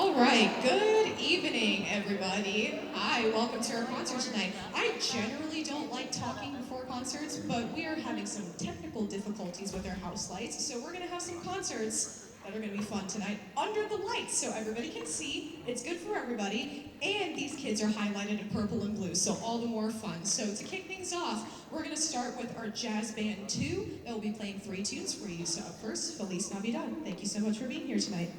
All right, good evening, everybody. Hi, welcome to our concert tonight. I generally don't like talking before concerts, but we are having some technical difficulties with our house lights, so we're gonna have some concerts that are gonna be fun tonight under the lights, so everybody can see. It's good for everybody, and these kids are highlighted in purple and blue, so all the more fun. So to kick things off, we're gonna start with our Jazz Band 2. They'll be playing 3 tunes for you. So up first, Feliz Navidad. Thank you so much for being here tonight.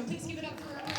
Please give it up for Arun.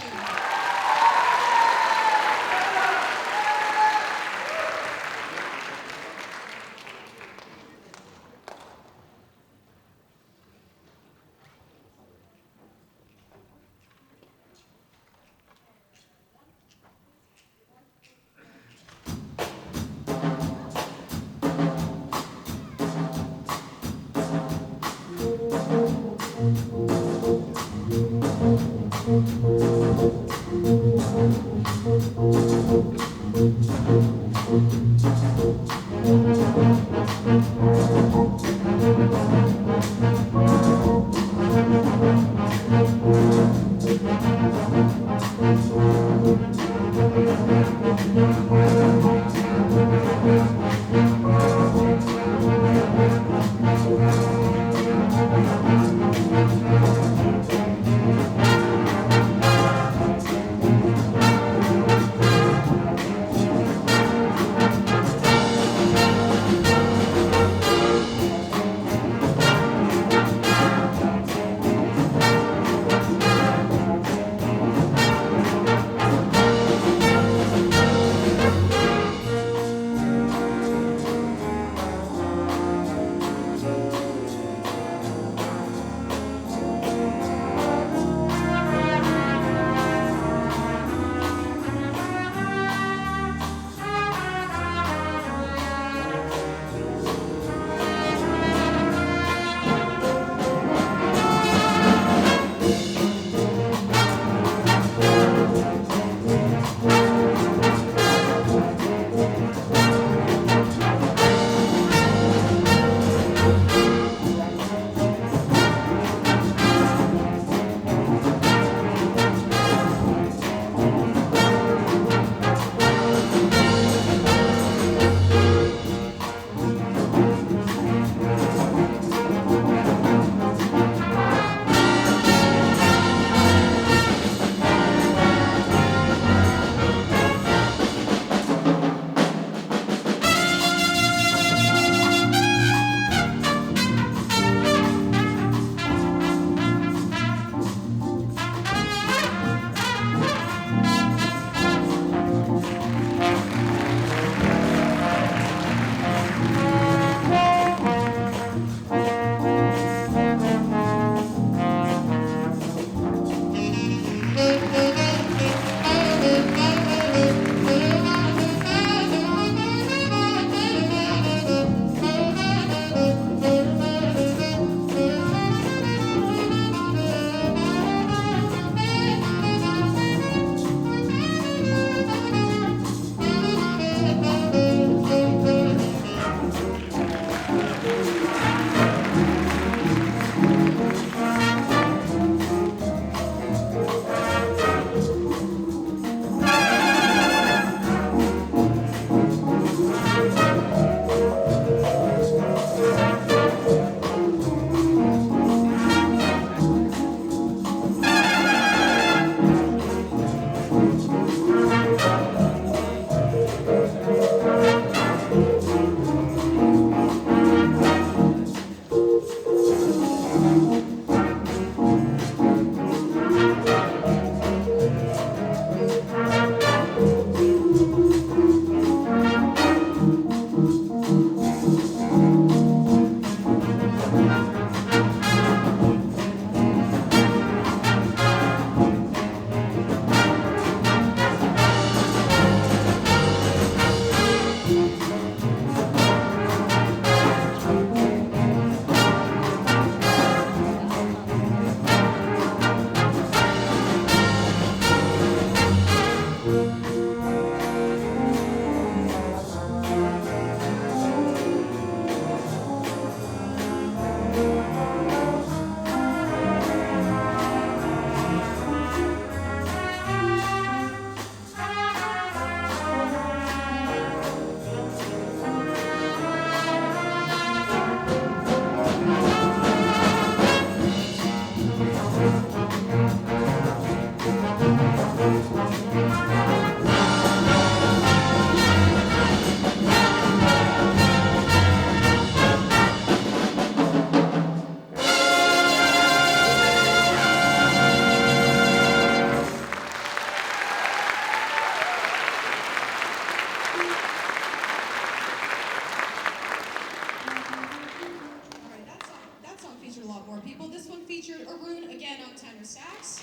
Sax.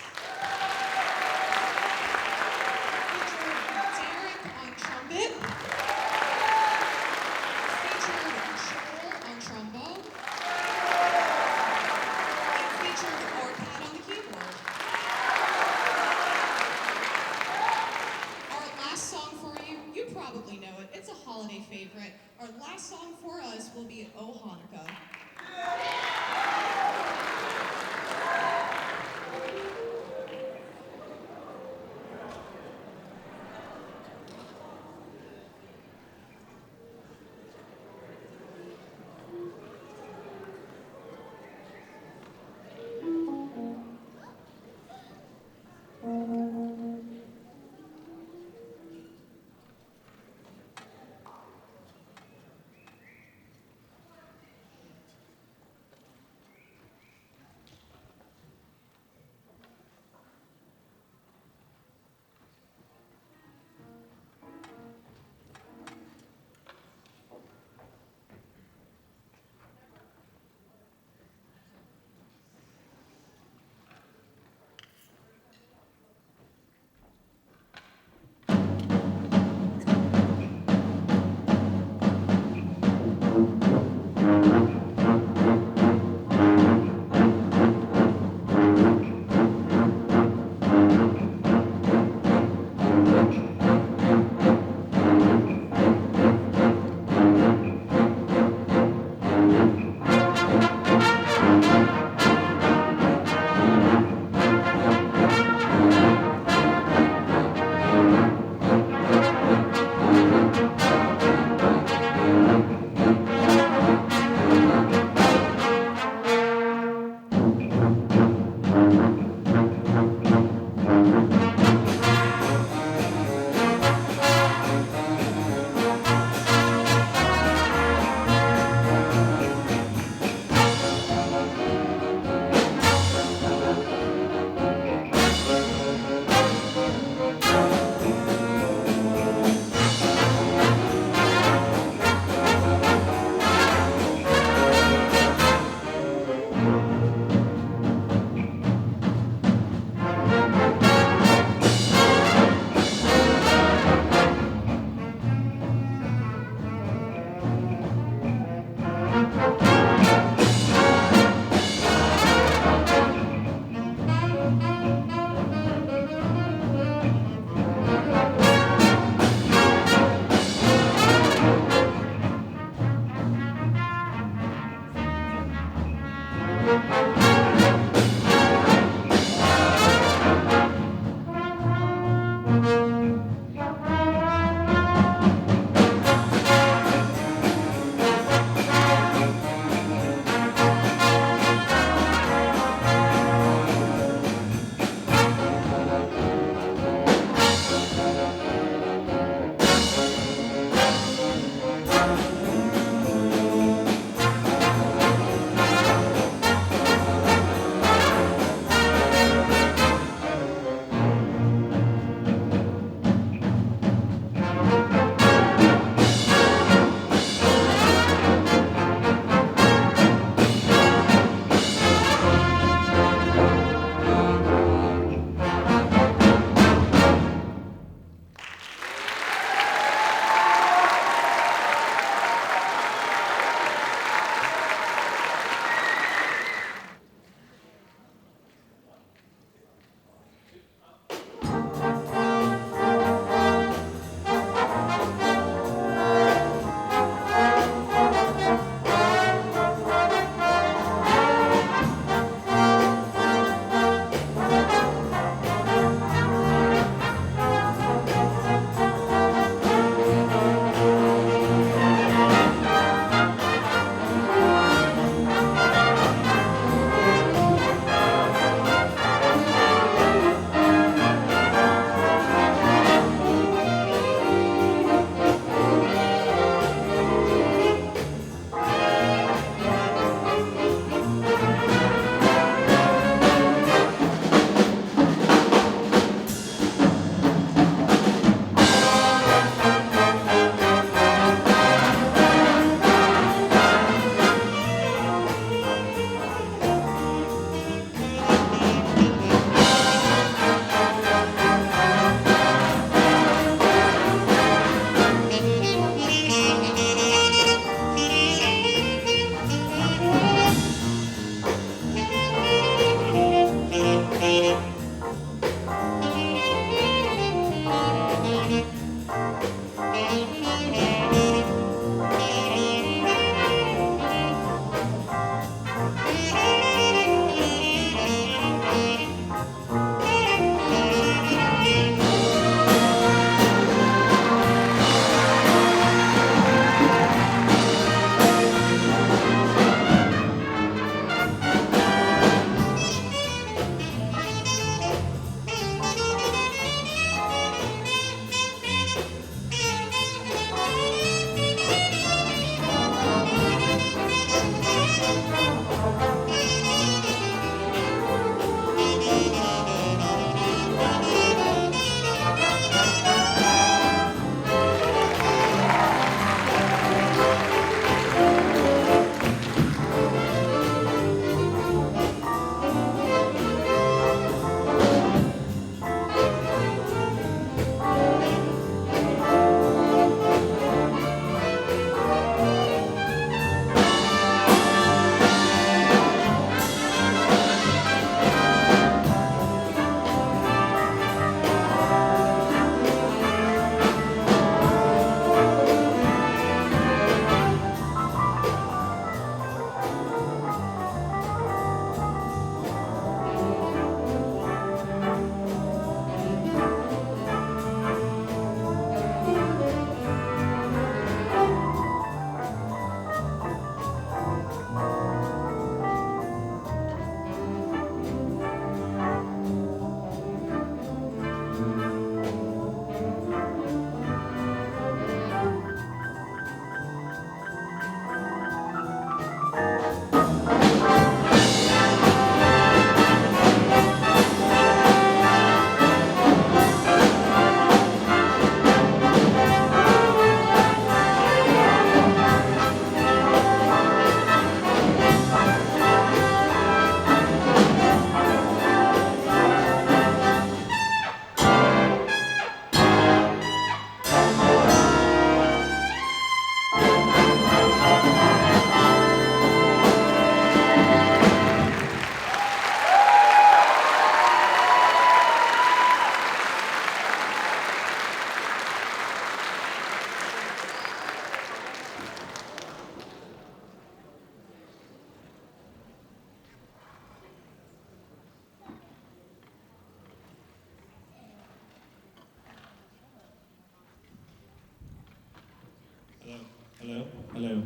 Hello. Hello.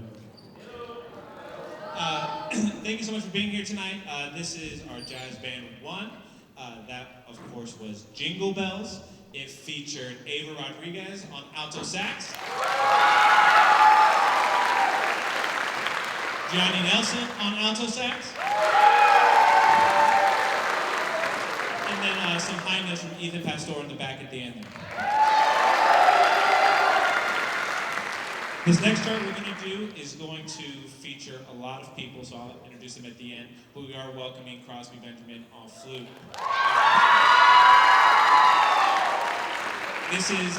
Thank you so much for being here tonight. This is our Jazz Band 1. That, of course, was Jingle Bells. It featured Ava Rodriguez on alto sax, Johnny Nelson on alto sax, and then some high notes from Ethan Pastor in the back at the end there. This next chart we're going to do is going to feature a lot of people, so I'll introduce them at the end, but we are welcoming Crosby Benjamin on flute. This is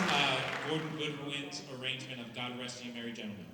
Gordon Goodwin's arrangement of God Rest You Merry Gentlemen.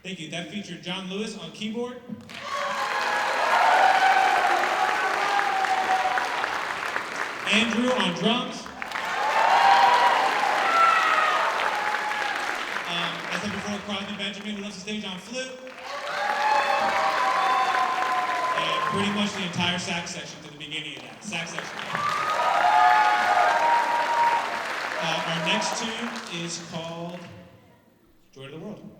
Thank you. That featured John Lewis on keyboard. Andrew on drums. As I said before, Crosby Benjamin, who left the stage on flute. And pretty much the entire sax section to the beginning of that. Sax section. Our next tune is called Joy to the World.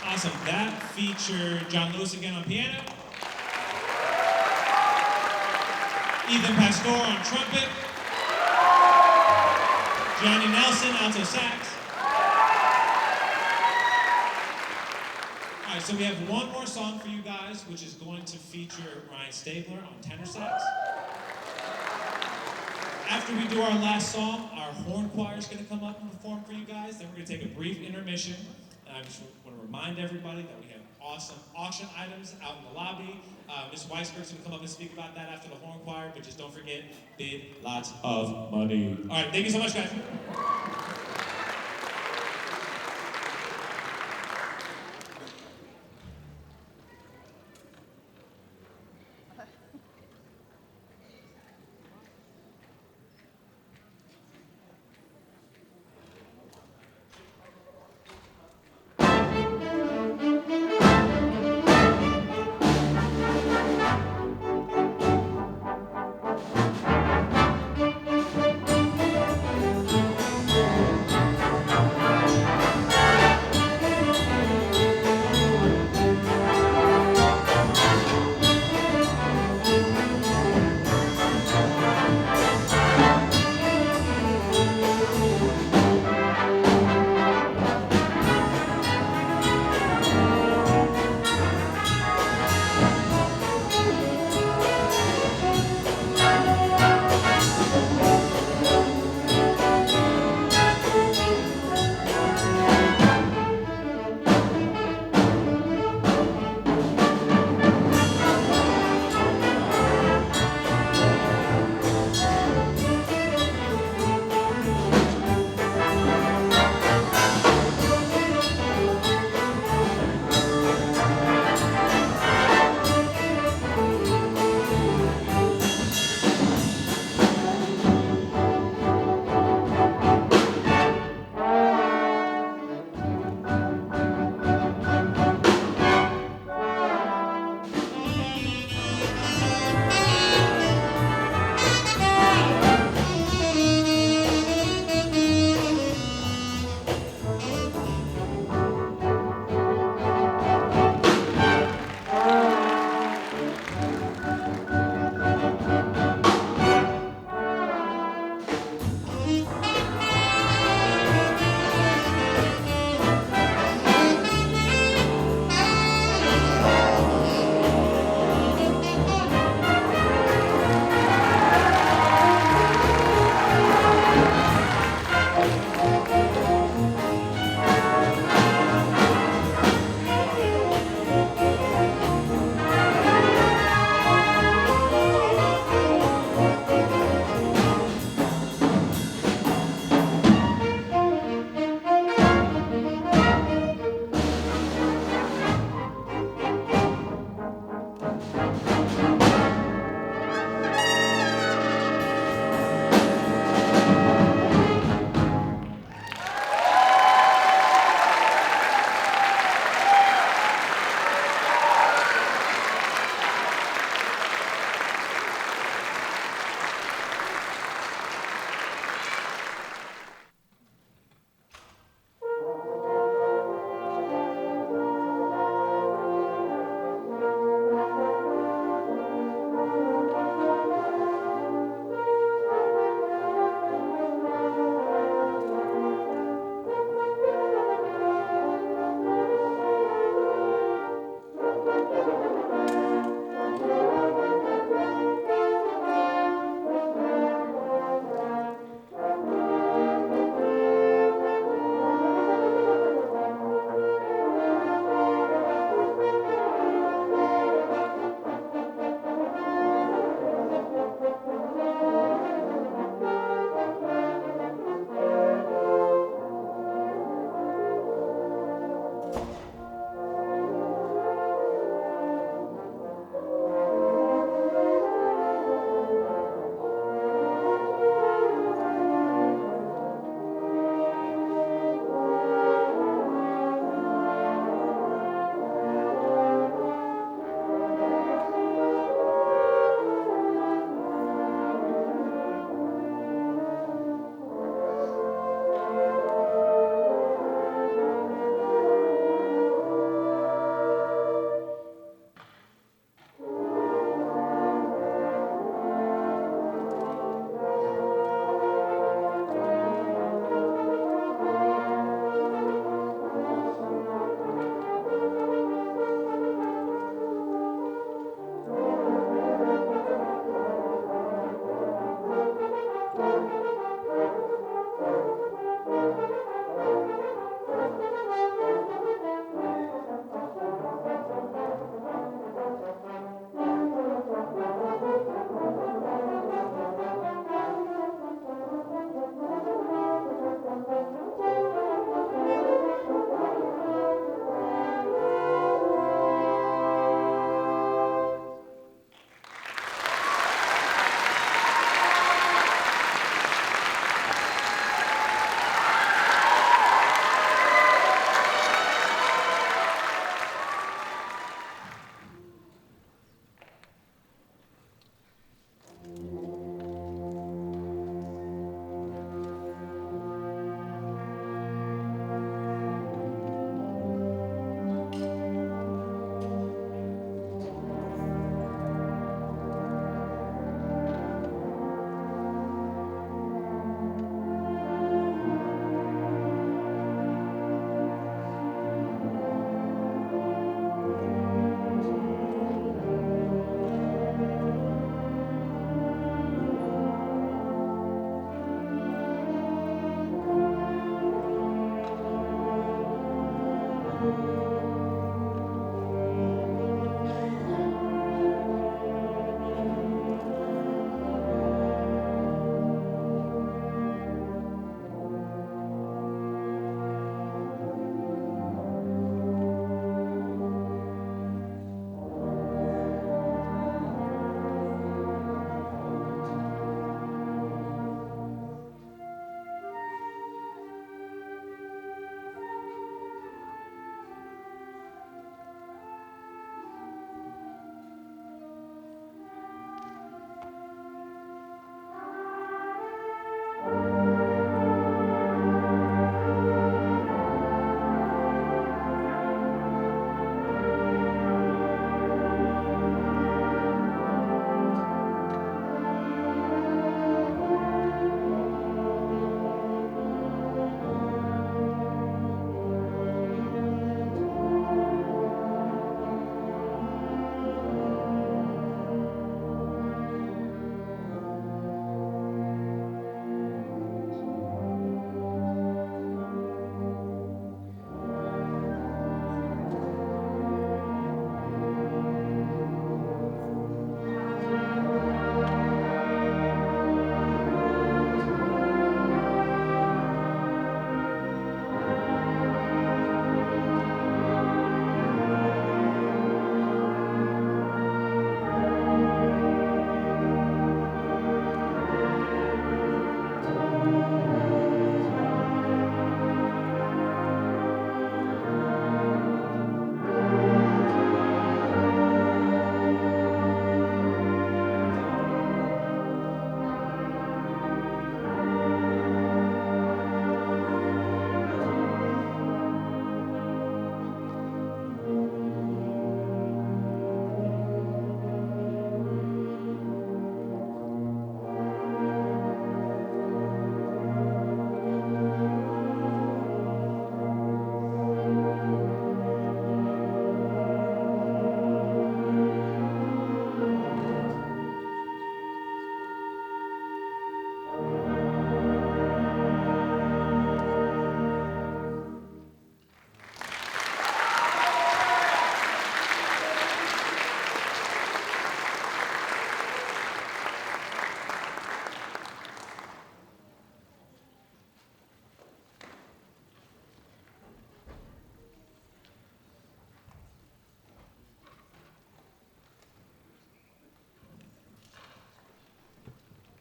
Awesome. That featured John Lewis again on piano, Ethan Pastor on trumpet, Johnny Nelson alto sax. All right, so we have one more song for you guys, which is going to feature Ryan Stabler on tenor sax. After we do our last song, our horn choir is going to come up and perform for you guys. Then we're going to take a brief intermission. And I just want to remind everybody that we have awesome auction items out in the lobby. Ms. Weisberg's gonna come up and speak about that after the horn choir, but just don't forget, bid lots of money. All right, thank you so much, guys.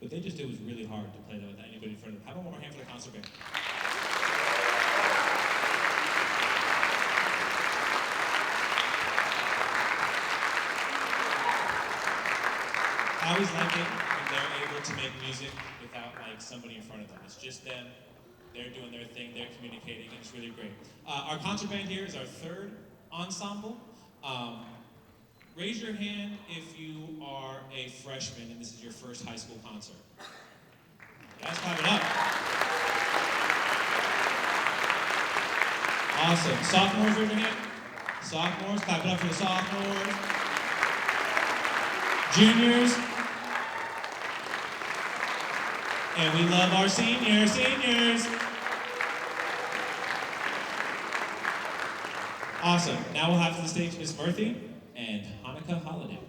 What they just did was really hard to play that without anybody in front of them. How about one more hand for the concert band? I always like it when they're able to make music without like somebody in front of them. It's just them. They're doing their thing. They're communicating, and it's really great. Our concert band here is our third ensemble. Raise your hand if you are a freshman and this is your first high school concert. Guys, clap it up. Awesome. Sophomores, raise your hand. Sophomores, clap it up for the sophomores. Juniors. And we love our seniors. Awesome. Now we'll have to the stage Miss Murthy and Hanukah Holiday.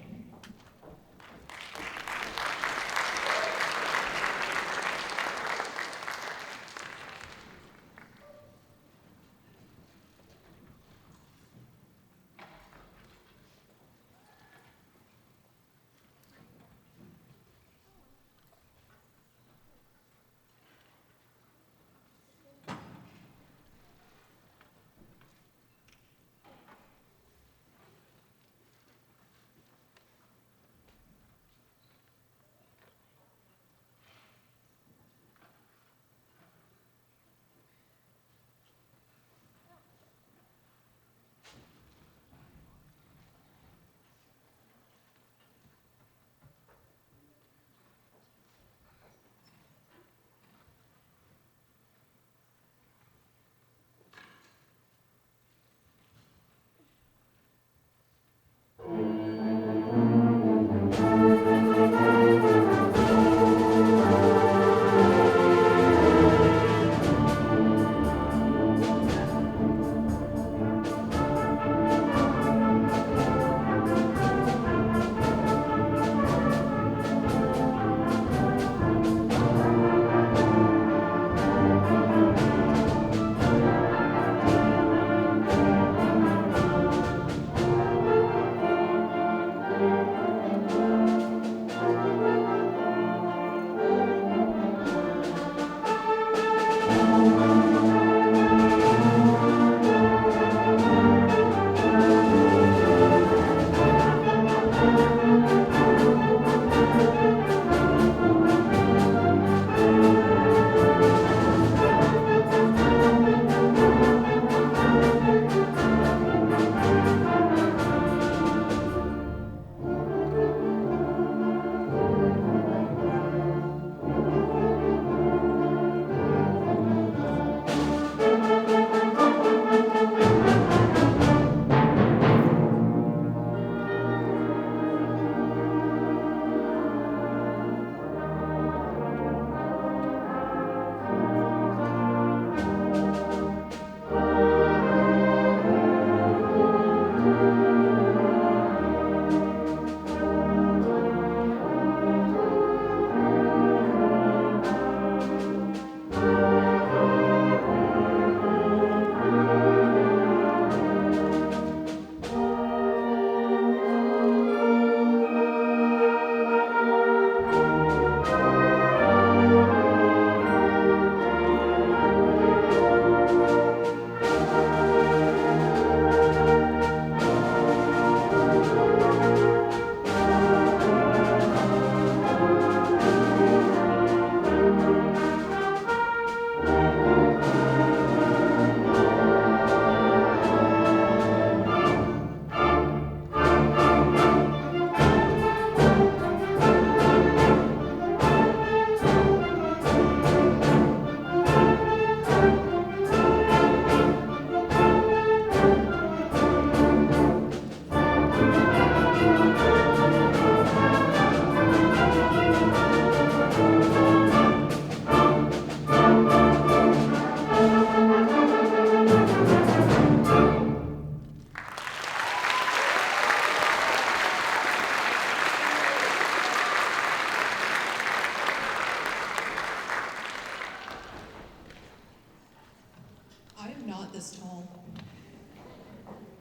this tall.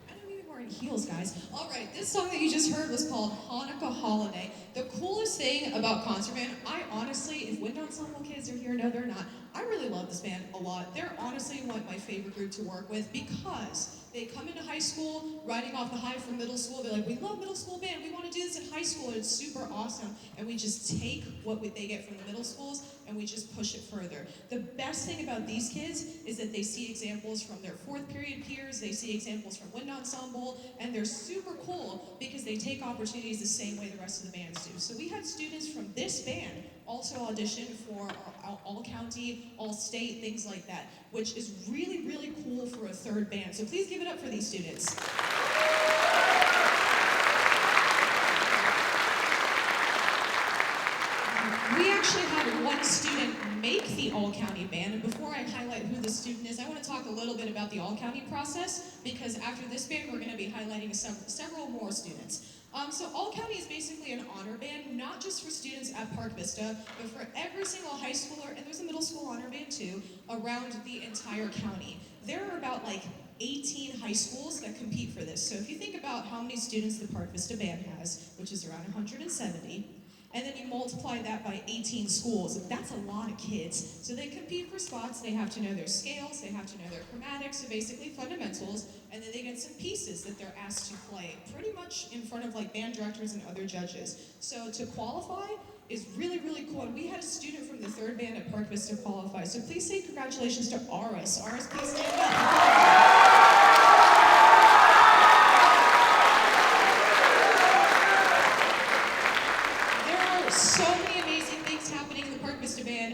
I don't even wear any heels, guys. All right, this song that you just heard was called Hanukah Holiday. The coolest thing about concert band, I honestly, if Wind Ensemble kids are here, no, they're not. I really love this band a lot. They're honestly my favorite group to work with because they come into high school, riding off the high from middle school. They're like, we love middle school band. We want to do this in high school, and it's super awesome. And we just take what they get from the middle schools and we just push it further. The best thing about these kids is that they see examples from their fourth period peers, they see examples from Wind Ensemble, and they're super cool because they take opportunities the same way the rest of the bands do. So we had students from this band also audition for our all-county, all-state, things like that, which is really, really cool for a third band. So please give it up for these students. We actually had one student make the all-county band, and before I highlight who the student is, I want to talk a little bit about the all-county process, because after this band, we're going to be highlighting several more students. So all-county is basically an honor band, not just for students at Park Vista, but for every single high schooler, and there's a middle school honor band too, around the entire county. There are about like 18 high schools that compete for this. So if you think about how many students the Park Vista band has, which is around 170, and then you multiply that by 18 schools, that's a lot of kids. So they compete for spots, they have to know their scales, they have to know their chromatics, so basically fundamentals, and then they get some pieces that they're asked to play, pretty much in front of like band directors and other judges. So to qualify is really, really cool. And we had a student from the third band at Park Vista qualify. So please say congratulations to Aris. Aris, please stand up.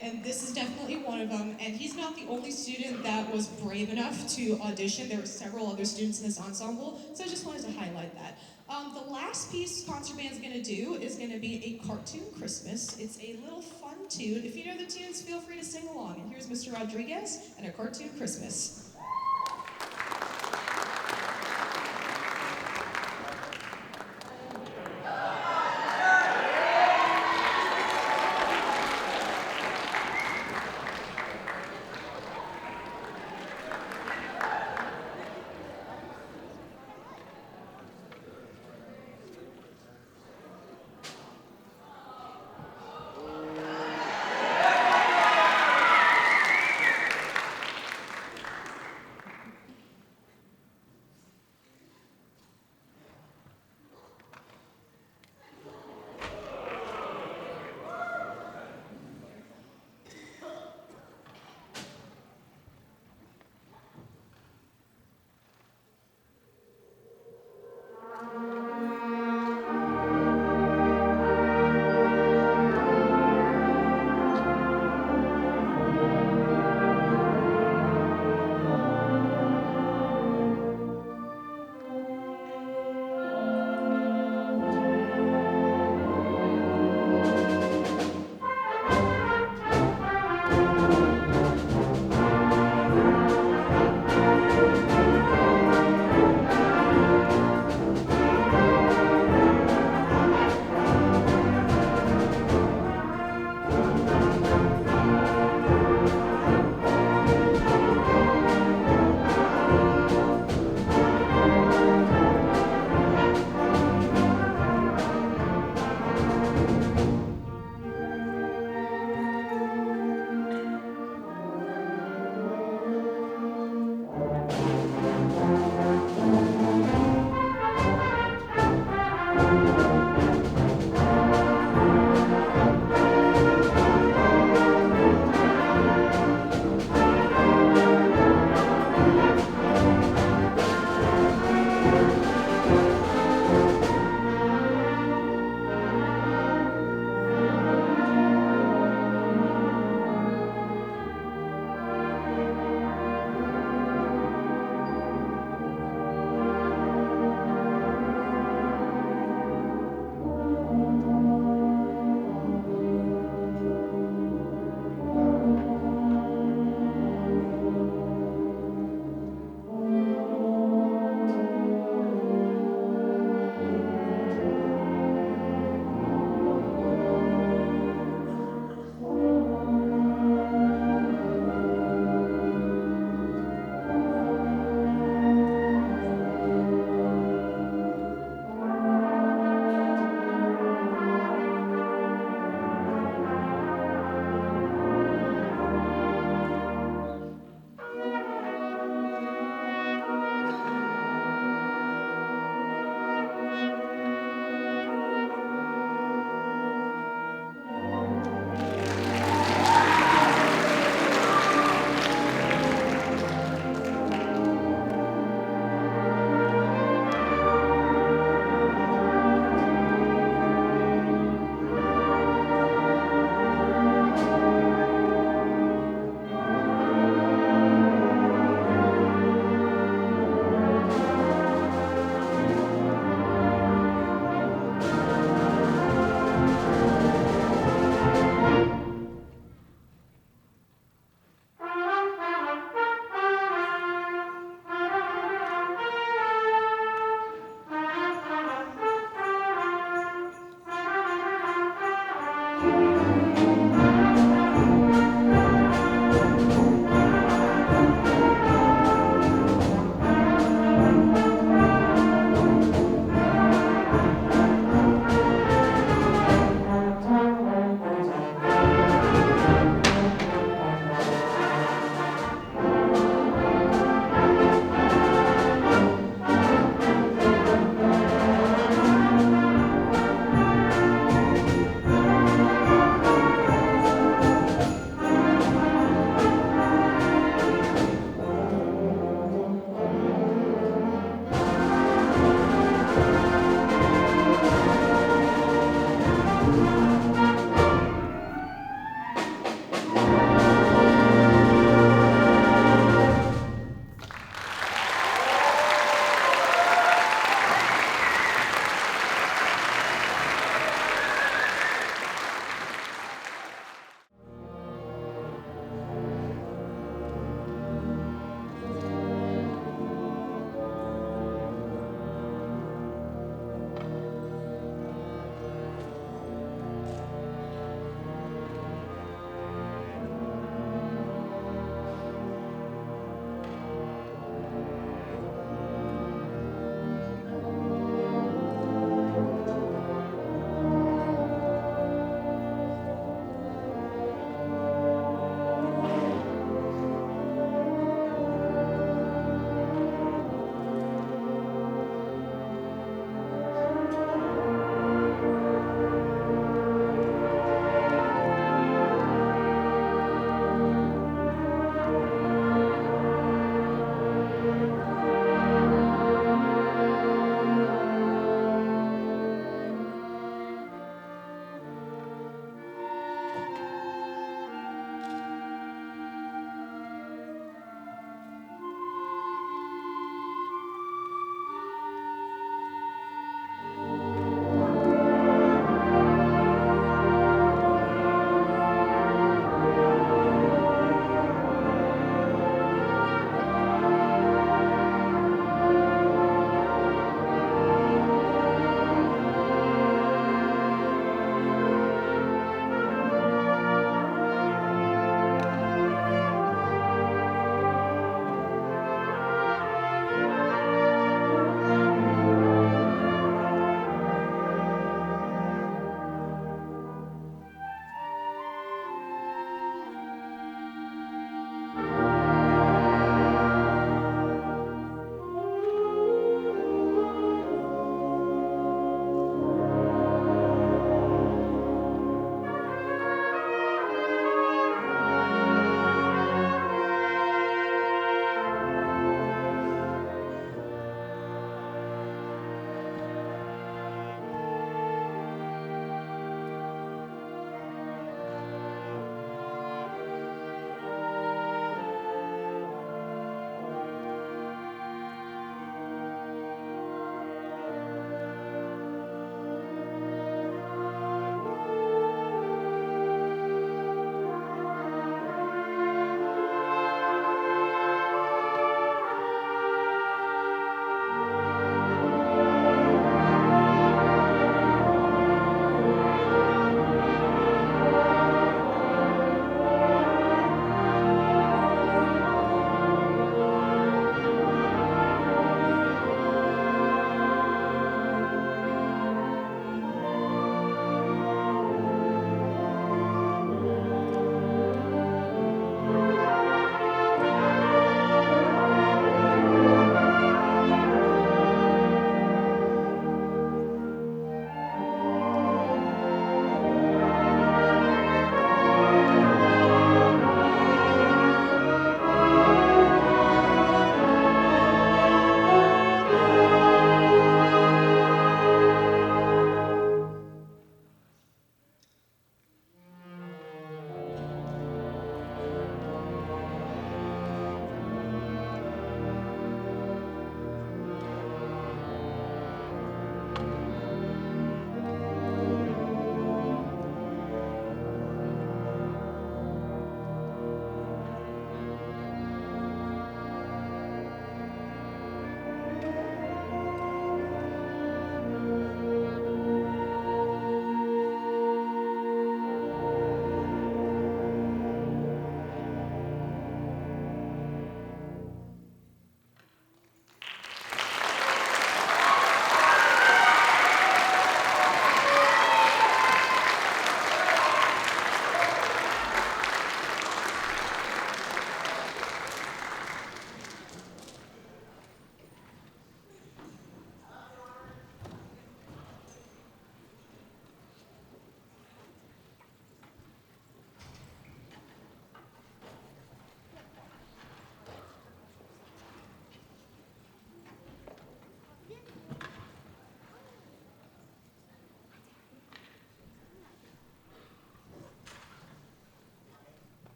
And this is definitely one of them, and he's not the only student that was brave enough to audition. There were several other students in this ensemble, so I just wanted to highlight that. The last piece concert band's going to do is going to be a cartoon Christmas. It's a little fun tune. If you know the tunes, feel free to sing along. And here's Mr. Rodriguez and a cartoon Christmas.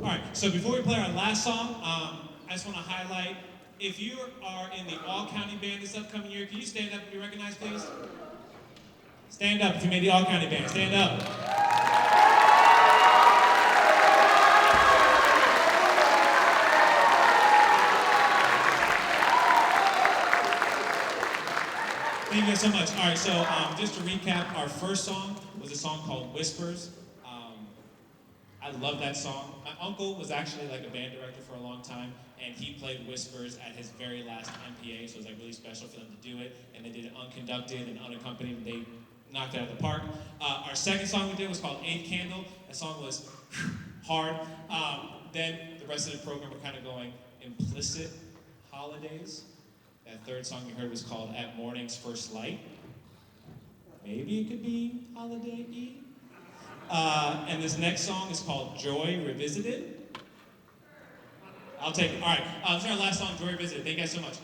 All right, so before we play our last song, I just want to highlight, if you are in the all-county band this upcoming year, can you stand up if you recognize, please? Stand up if you made the all-county band, stand up. Thank you guys so much. All right, so just to recap, our first song was a song called Whispers. I love that song. My uncle was actually like a band director for a long time, and he played Whispers at his very last MPA, so it was like really special for them to do it, and they did it unconducted and unaccompanied, and they knocked it out of the park. Our second song we did was called Eighth Candle. That song was hard. Then the rest of the program were kind of going implicit holidays. That third song you heard was called At Morning's First Light. Maybe it could be holiday-y. And this next song is called Joy Revisited. I'll take it. All right, this is our last song, Joy Revisited. Thank you guys so much.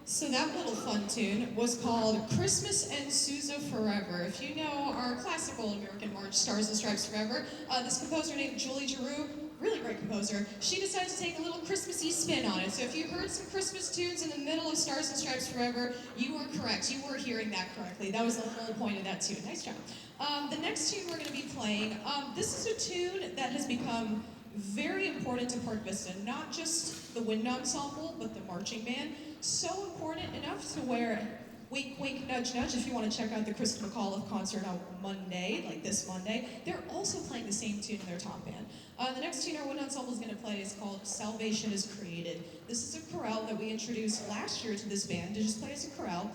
So that little fun tune was called Christmas and Sousa Forever. If you know our classical American march, Stars and Stripes Forever, this composer named Julie Giroux, really great composer, she decided to take a little Christmassy spin on it. So if you heard some Christmas tunes in the middle of Stars and Stripes Forever, you were correct. You were hearing that correctly. That was the whole point of that tune. Nice job. The next tune we're going to be playing, this is a tune that has become very important to Park Vista, not just the wind ensemble, but the marching band. so important enough to where, wink, wink, nudge, nudge, if you want to check out the Chris McAuliffe concert on Monday, like this Monday, they're also playing the same tune in their top band. The next tune our wind ensemble is going to play is called Salvation is Created. This is a chorale that we introduced last year to this band to just play as a chorale.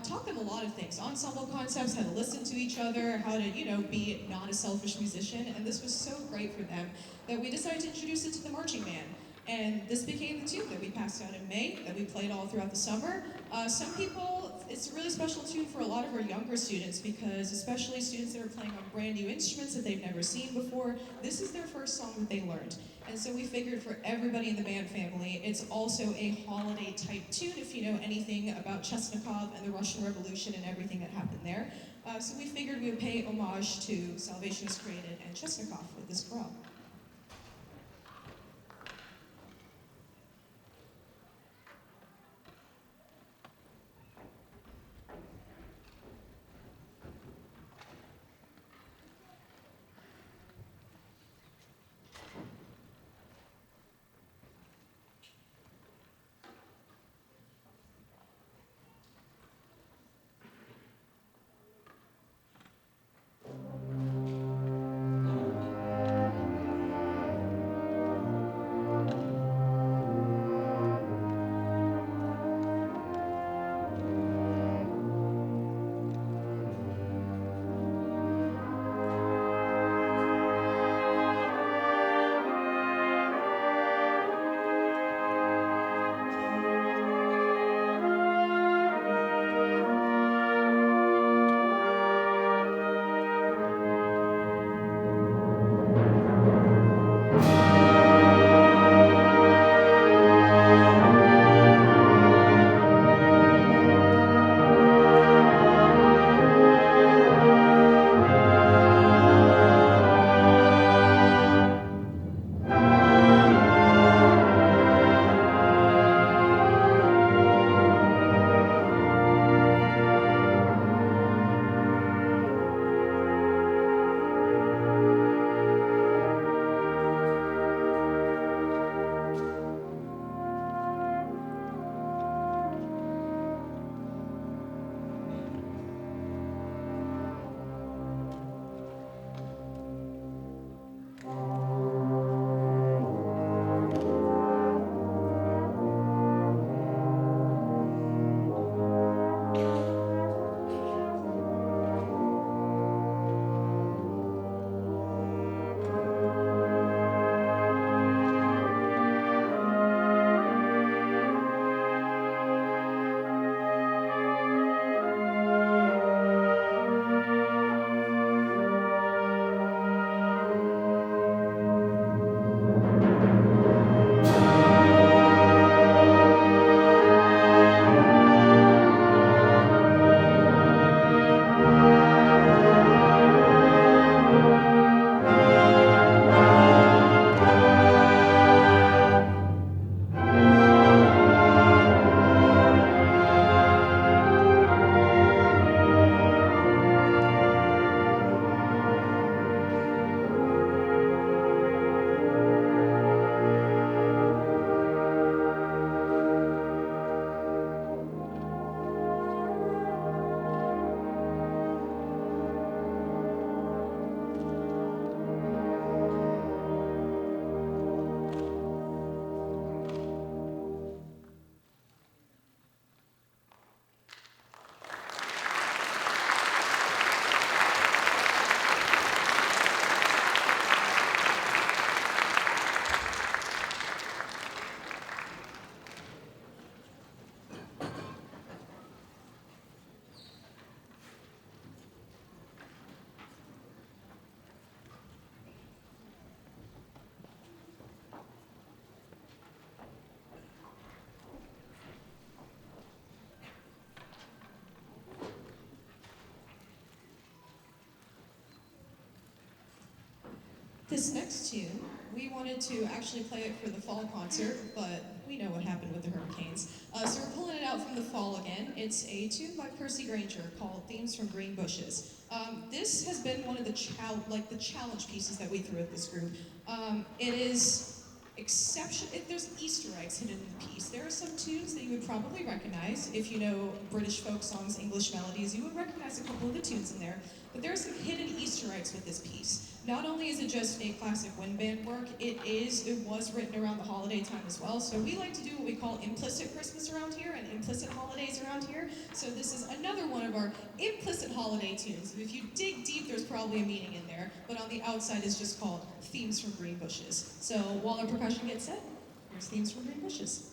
Taught them a lot of things, ensemble concepts, how to listen to each other, how to, be not a selfish musician, and this was so great for them that we decided to introduce it to the marching band. And this became the tune that we passed out in May, that we played all throughout the summer. Some people, it's a really special tune for a lot of our younger students because especially students that are playing on brand new instruments that they've never seen before, this is their first song that they learned. And so we figured for everybody in the band family, it's also a holiday type tune if you know anything about Tschesnokoff and the Russian Revolution and everything that happened there. So we figured we would pay homage to Salvation is Created and Tschesnokoff with this chorale. This next tune, we wanted to actually play it for the fall concert, but we know what happened with the hurricanes. So we're pulling it out from the fall again. It's a tune by Percy Grainger called Themes from Green Bushes. This has been one of the challenge pieces that we threw at this group. It is there's Easter eggs hidden in the piece. There are some tunes that you would probably recognize. If you know British folk songs, English melodies, you would recognize a couple of the tunes in there. But there are some hidden Easter eggs with this piece. Not only is it just a classic wind band work, it was written around the holiday time as well. So we like to do what we call implicit Christmas around here and implicit holidays around here. So this is another one of our implicit holiday tunes. If you dig deep, there's probably a meaning in there. But on the outside is just called Themes from Green Bushes. So while our percussion gets set, here's Themes from Green Bushes.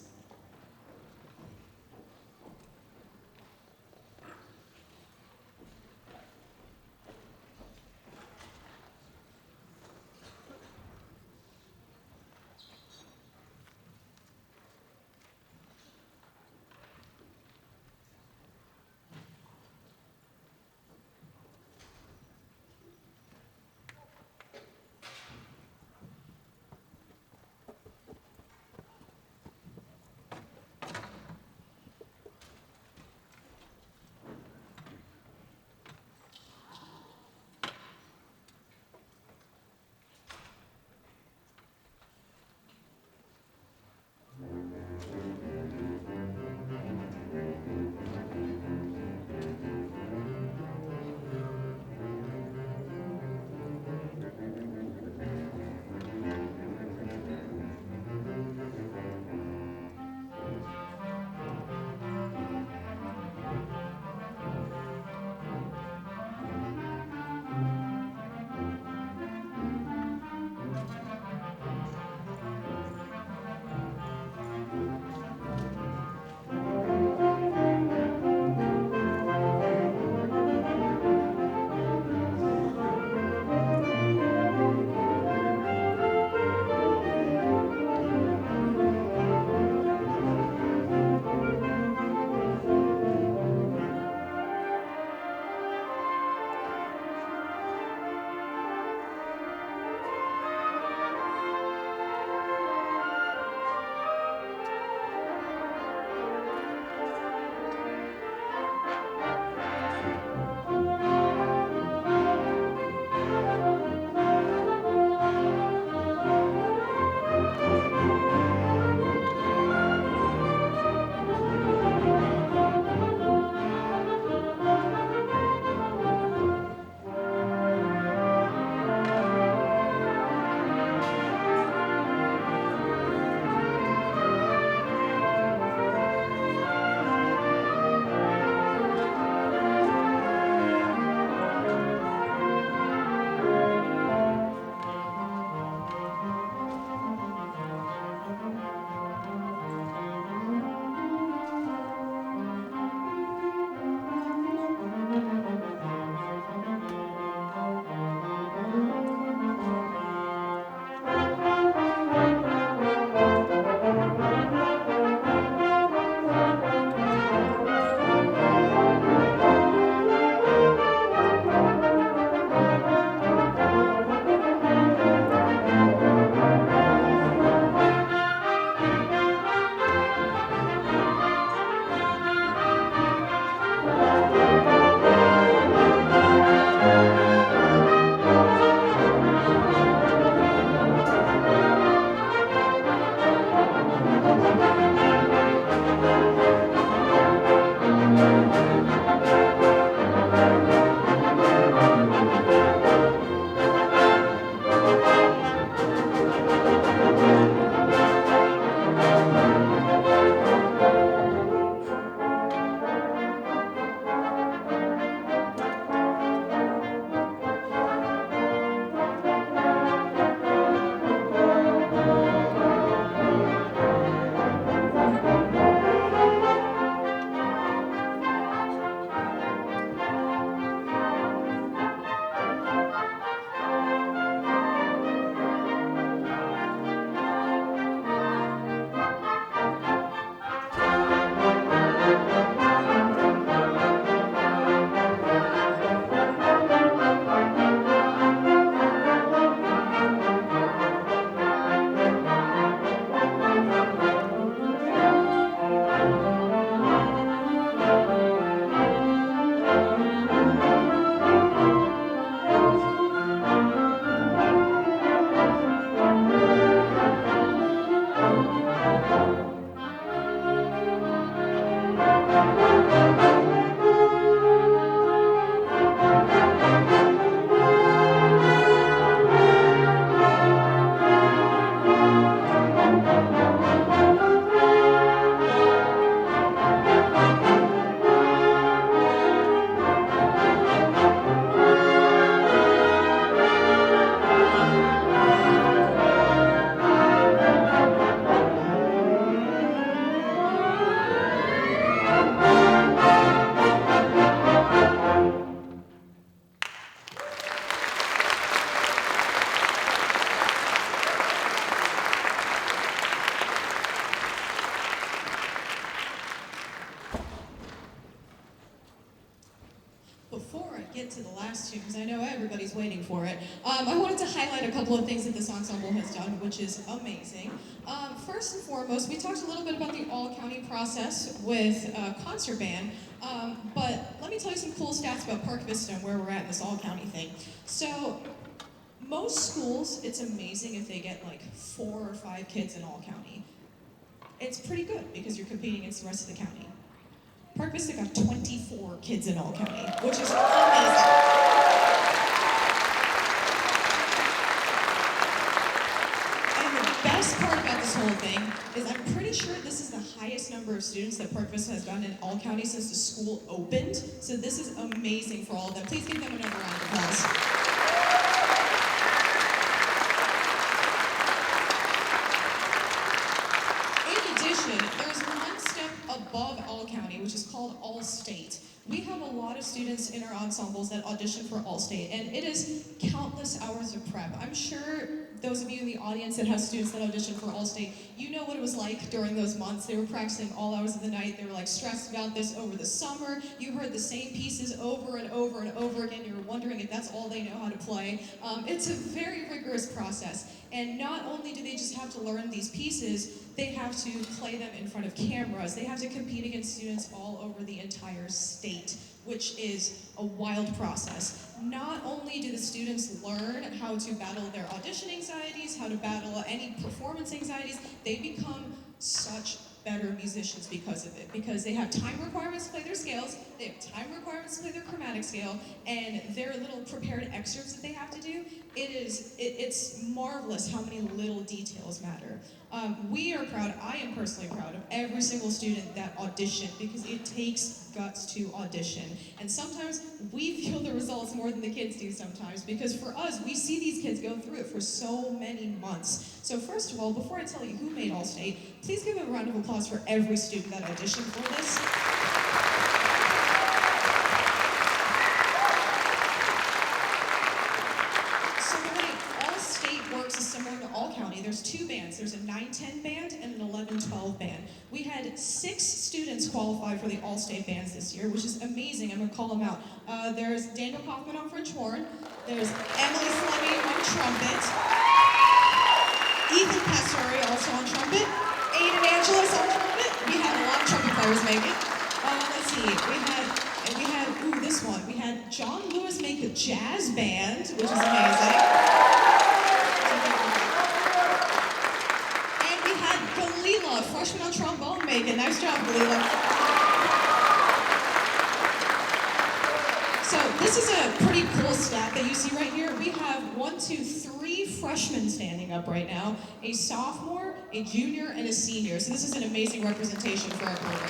before I get to the last tune, because I know everybody's waiting for it, I wanted to highlight a couple of things that this ensemble has done, which is amazing. First and foremost, we talked a little bit about the all-county process with concert band, but let me tell you some cool stats about Park Vista and where we're at in this all-county thing. So, most schools, it's amazing if they get like 4 or 5 kids in all-county. It's pretty good because you're competing against the rest of the county. Park Vista got 24 kids in all county, which is amazing. And the best part about this whole thing is I'm pretty sure this is the highest number of students that Park Vista has gotten in all county since the school opened. So this is amazing for all of them. Please give them another round of applause. There's one step above all county, which is called all state. We have a lot of students in our ensembles that audition for all state, and it is countless hours of prep. I'm sure those of you in the audience that have students that audition for all state, you know what it was like during those months. They were practicing all hours of the night. They were like stressed about this over the summer. You heard the same pieces over and over and over again. You were wondering if that's all they know how to play. It's a very rigorous process. And not only do they just have to learn these pieces, they have to play them in front of cameras. They have to compete against students all over the entire state, which is a wild process. Not only do the students learn how to battle their audition anxieties, how to battle any performance anxieties, they become such better musicians because of it, because they have time requirements to play their scales, they have time requirements to play their chromatic scale, and their little prepared excerpts that they have to do, it's marvelous how many little details matter. We are proud, I am personally proud of every single student that auditioned, because it takes guts to audition. And sometimes we feel the results more than the kids do sometimes, because for us, we see these kids go through it for so many months. So first of all, before I tell you who made All-State, please give a round of applause for every student that auditioned for this. So the way All-State works is similar to All-County. There's 2 bands. There's a 9-10 band and an 11-12 band. We had 6 students qualify for the All-State bands this year, which is amazing. I'm going to call them out. There's Daniel Kaufman on French horn. There's Emily Fleming on trumpet. Ethan Pastore also on trumpet. Aiden Angelis on trumpet. We had a lot of trumpet players make it. Let's see. We had this one. We had John Lewis make a jazz band, which is amazing. And we had Galila, freshman on trombone, make it. Nice job, Galila. So this is a pretty cool stat that you see right here. We have 3 freshmen standing up right now, a sophomore, a junior, and a senior. So this is an amazing representation for our program.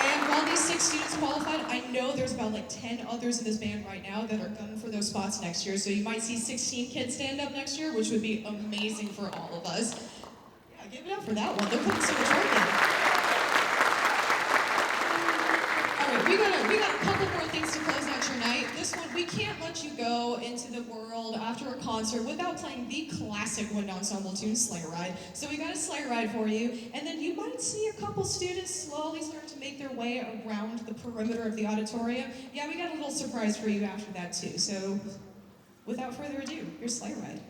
And while these 6 students qualified, I know there's about like 10 others in this band right now that are gunning for those spots next year. So you might see 16 kids stand up next year, which would be amazing for all of us. Yeah, give it up for that one. They're putting so much work in. We got a couple more things to close out your night. This one, we can't let you go into the world after a concert without playing the classic wind ensemble tune, Sleigh Ride. So we got a Sleigh Ride for you, and then you might see a couple students slowly start to make their way around the perimeter of the auditorium. Yeah, we got a little surprise for you after that too. So without further ado, here's Sleigh Ride.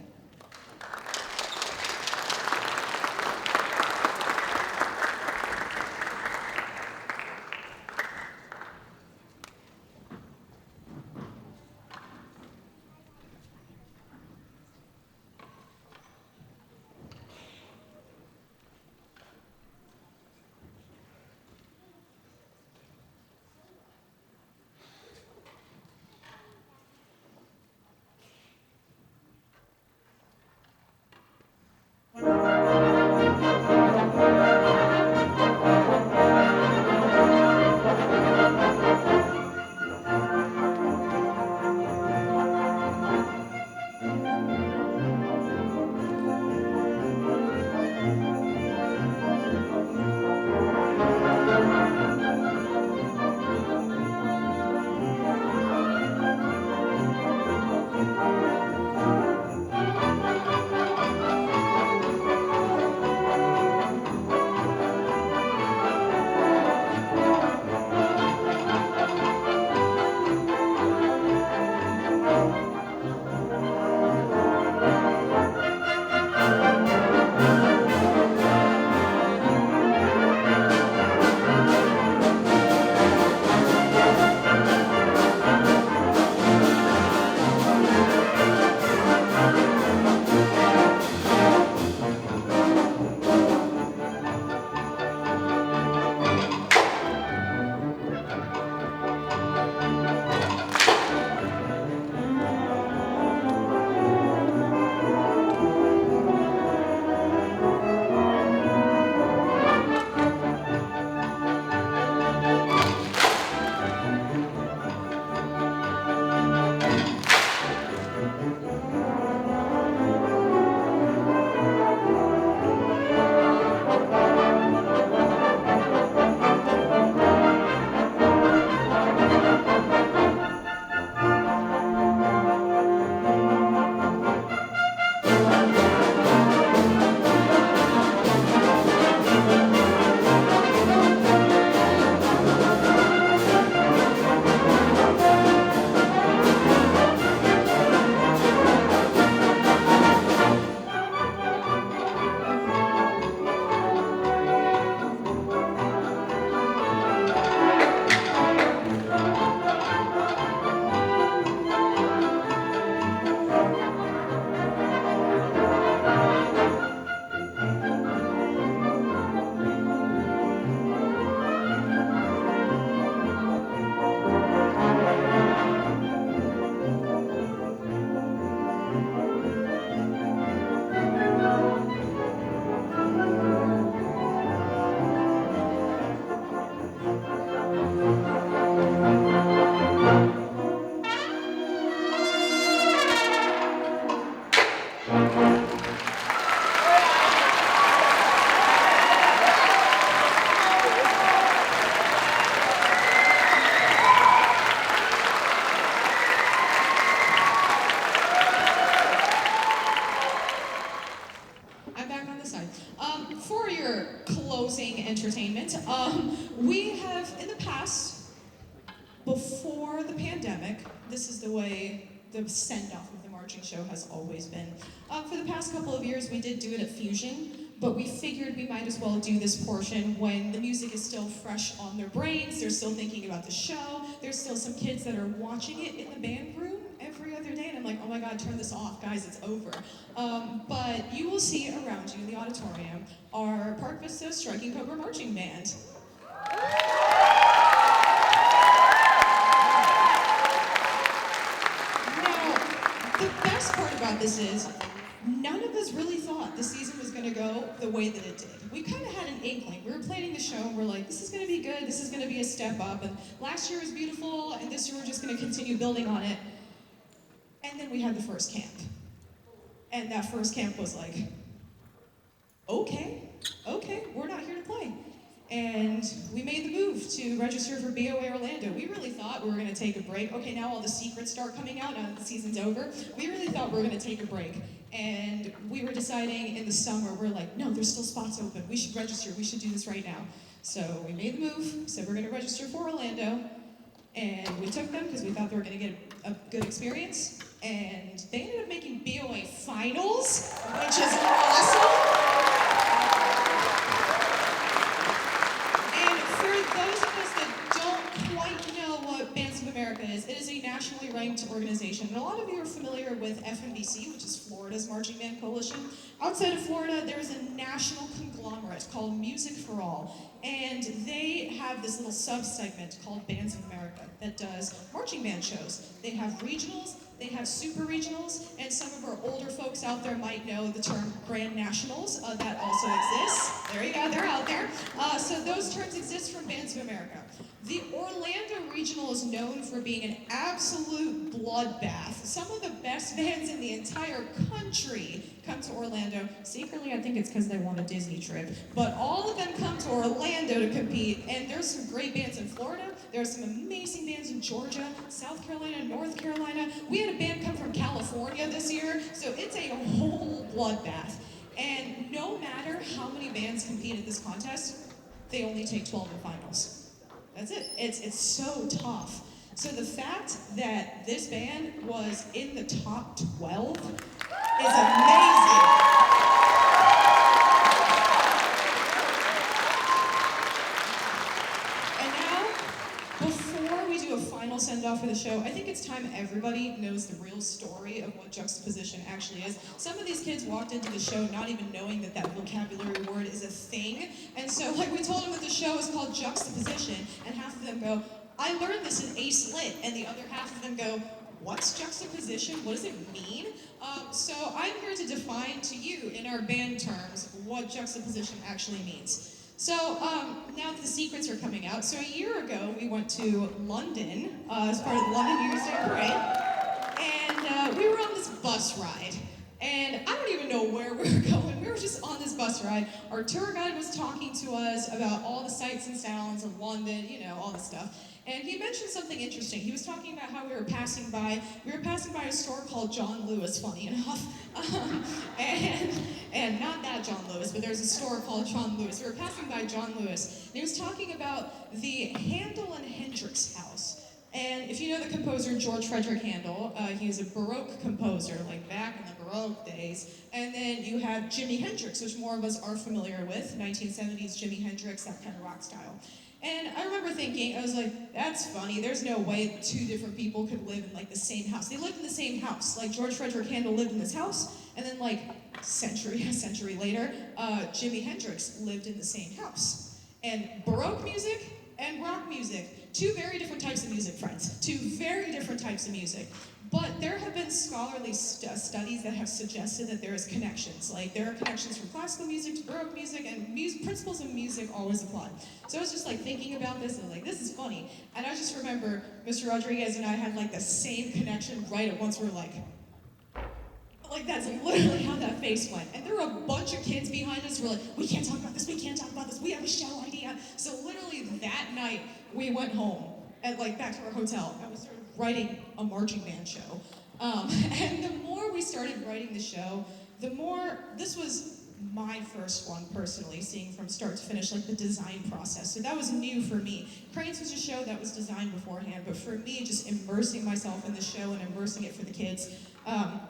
For your closing entertainment, we have in the past, before the pandemic, this is the way the send-off of the marching show has always been. For the past couple of years, we did do it at Fusion, but we figured we might as well do this portion when the music is still fresh on their brains, they're still thinking about the show, there's still some kids that are watching it in the band room every other day, and I'm like, oh my god, turn this off, guys, it's over. But you will see around you in the auditorium our Park Vista Striking Cobra Marching Band. The best part about this is, none of us really thought the season was going to go the way that it did. We kind of had an inkling. We were planning the show and we're like, this is going to be good, this is going to be a step up, and last year was beautiful, and this year we're just going to continue building on it. And then we had the first camp. And that first camp was like, okay, we're not here to play. And we made the move to register for BOA Orlando. We really thought we were going to take a break. Okay, now all the secrets start coming out, now that the season's over. We really thought we were going to take a break. And we were deciding in the summer, we're like, no, there's still spots open. We should register, we should do this right now. So we made the move, said we're going to register for Orlando. And we took them because we thought they were going to get a good experience. And they ended up making BOA finals, which is awesome. Those of us that don't quite know what Bands of America is, it is a nationally ranked organization. And a lot of you are familiar with FMBC, which is Florida's Marching Band Coalition. Outside of Florida, there is a national conglomerate called Music for All. And they have this little sub-segment called Bands of America that does marching band shows. They have regionals, they have super regionals, and some of our older folks out there might know the term Grand Nationals. That also exists. There you go, they're out there. So those terms exist from Bands of America. The Orlando Regional is known for being an absolute bloodbath. Some of the best bands in the entire country come to Orlando. Secretly, I think it's because they want a Disney trip. But all of them come to Orlando to compete, and there's some great bands in Florida. There are some amazing bands in Georgia, South Carolina, North Carolina. We had a band come from California this year, so it's a whole bloodbath. And no matter how many bands compete at this contest, they only take 12 in finals. That's it. It's so tough. So the fact that this band was in the top 12 is amazing. And now, before we do a final send-off for the show, I think it's time everybody knows the real story of what juxtaposition actually is. Some of these kids walked into the show not even knowing that that vocabulary word is a thing. And so, like, we told them that the show is called Juxtaposition, and half of them go, I learned this in Ace Lit, and the other half of them go, what's juxtaposition? What does it mean? So I'm here to define to you, in our band terms, what juxtaposition actually means. So now that the secrets are coming out, so a year ago we went to London as part of the London Youth Day Parade, and we were on this bus ride. And I don't even know where we were going. We were just on this bus ride. Our tour guide was talking to us about all the sights and sounds of London, you know, all this stuff. And he mentioned something interesting. He was talking about how we were passing by a store called John Lewis, funny enough. And not that John Lewis, but there's a store called John Lewis. We were passing by John Lewis, and he was talking about the Handel and Hendrix house. And if you know the composer George Frederick Handel, he was a Baroque composer, like back in the Baroque days. And then you have Jimi Hendrix, which more of us are familiar with, 1970s Jimi Hendrix, that kind of rock style. And I remember thinking, I was like, that's funny, there's no way two different people could live in like the same house. They lived in the same house. Like George Frederick Handel lived in this house, and then like a century later, Jimi Hendrix lived in the same house. And Baroque music and rock music, two very different types of music, friends. Two very different types of music. But there have been scholarly studies that have suggested that there is connections. Like there are connections from classical music to Baroque music, and principles of music always apply. So I was just like thinking about this, and I was like, this is funny. And I just remember Mr. Rodriguez and I had like the same connection right at once. We were like that's literally how that face went. And there were a bunch of kids behind us who were like, we can't talk about this, we can't talk about this, we have a show idea. So literally that night, we went home, and like back to our hotel, and we started writing a marching band show. And the more we started writing the show, the more, this was my first one personally, seeing from start to finish, like the design process. So that was new for me. Cranes was a show that was designed beforehand, but for me, just immersing myself in the show and immersing it for the kids,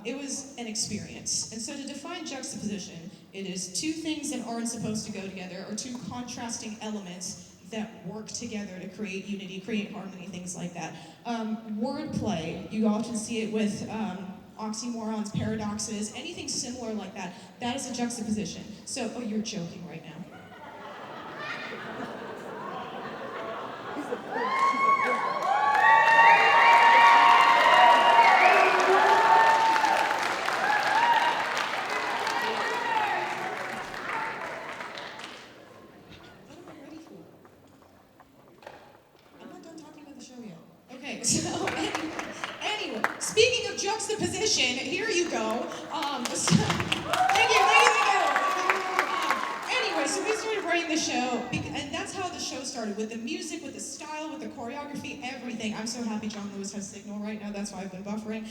it was an experience. And so to define juxtaposition, it is two things that aren't supposed to go together, or two contrasting elements that work together to create unity, create harmony, things like that. Wordplay, you often see it with oxymorons, paradoxes, anything similar like that. That is a juxtaposition. So, oh, you're joking right now. Okay, so anyway, speaking of juxtaposition, here you go. Thank you. Anyway, so we started writing the show, and that's how the show started, with the music, with the style, with the choreography, everything. I'm so happy John Lewis has signal right now, that's why I've been buffering.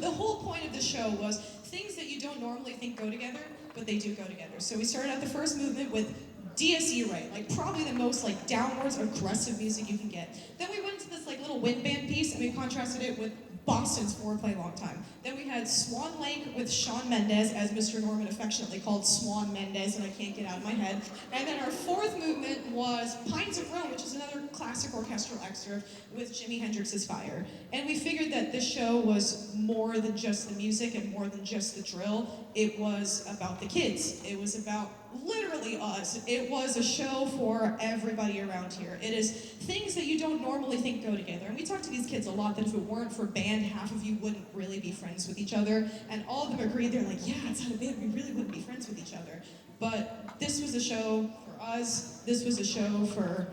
The whole point of the show was things that you don't normally think go together, but they do go together. So we started out the first movement with DSE right, like probably the most like downwards aggressive music you can get. Then we went into this like little wind band piece and we contrasted it with Boston's foreplay long time. Then we had Swan Lake with Shawn Mendes, as Mr. Norman affectionately called Swan Mendes, and I can't get out of my head. And then our fourth movement was Pines of Rome, which is another classic orchestral excerpt with Jimi Hendrix's Fire. And we figured that this show was more than just the music and more than just the drill. It was about the kids. It was about literally us. It was a show for everybody around here. It is things that you don't normally think go together. And we talked to these kids a lot that if it weren't for band, half of you wouldn't really be friends with each other. And all of them agreed. They're like, yeah, outside of band, we really wouldn't be friends with each other. But this was a show for us. This was a show for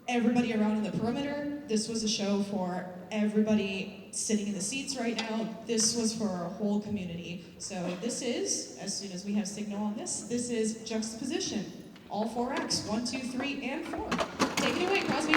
everybody around in the perimeter. This was a show for everybody sitting in the seats right now. This was for our whole community. So this is, as soon as we have signal on this is Juxtaposition. All 4 acts, 1, 2, 3, and 4. Take it away, Crosby.